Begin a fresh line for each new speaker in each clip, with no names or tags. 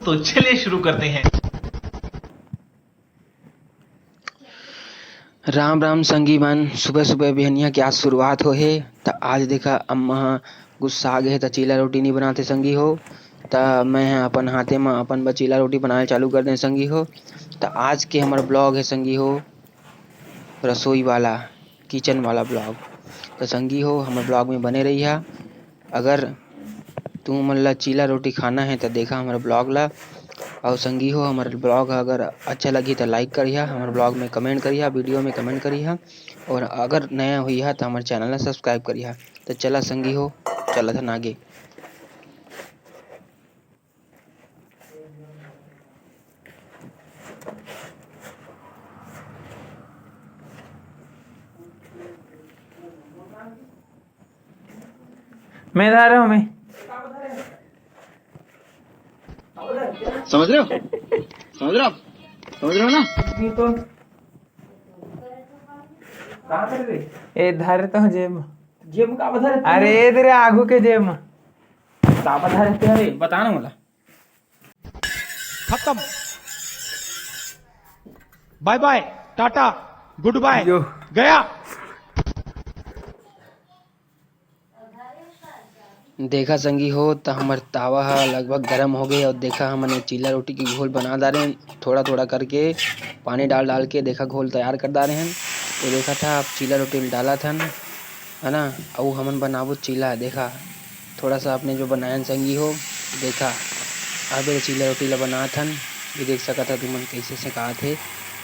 तो चलिए शुरू करते हैं।
राम राम संगी मन, सुबह सुबह बिहनिया की आज शुरुआत हो हे। त आज देखा अम्मा ह गुस्सा आ गे हे त चीला रोटी नहीं बनाते संगी हो। त मैं अपन हाथे में अपन ब चीला रोटी बनाए चालू कर दे संगी हो। त आज के हमार ब्लॉग है संगी हो रसोई वाला, किचन वाला ब्लॉग। तो संगी हो हमारे ब्लॉग में बने रही है। अगर तुम मन ला चीला रोटी खाना है तो देखा हमारे ब्लॉग ला। और संगी हो हमारे ब्लॉग अगर अच्छा लगी तो लाइक करिए, हमारे ब्लॉग में कमेंट करिए, वीडियो में कमेंट करिए। और अगर नया हुई है तो हमारे चैनल ला सब्सक्राइब करिए। तो चला संगी हो, चला था आगे।
मैं जा रहा हूँ। मैं
समझ रहे हो समझ रहे हो आप समझ रहे हो ना।
तो ए धर तो जेब जेब का बधर। अरे इधर आगू के जेब में का बधर ते बता ना मला।
खत्म, bye bye, tata, goodbye, गया।
देखा संगी हो तो हमारे तावा हा लगभग गर्म हो गए। और देखा हमने चीला रोटी की घोल बना डाले हैं, थोड़ा थोड़ा करके पानी डाल डाल के देखा घोल तैयार कर डाले हैं। ये देखा था आप चीला रोटी में डाला था है ना। और हमन बनाबो चीला देखा थोड़ा सा आपने जो बनाया संगी हो। देखा अब ये चीला रोटी ला बना थन, ये देख सका था तुमन कैसे सिखा थे।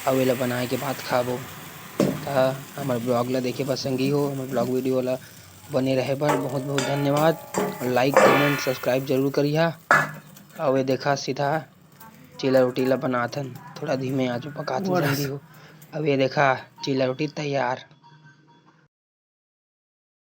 अब ये बनाए के बाद खाबो। हमारे ब्लॉग ला देखे बस संगी हो, हमारे ब्लॉग वीडियो ला बने रहे पर बहुत बहुत धन्यवाद। और लाइक कमेंट सब्सक्राइब जरूर करिए। और ये देखा सीधा चीला रोटी ला बनाथन, थोड़ा धीमे आंच में पकाथन संगी हो। अब ये देखा चीला रोटी तैयार।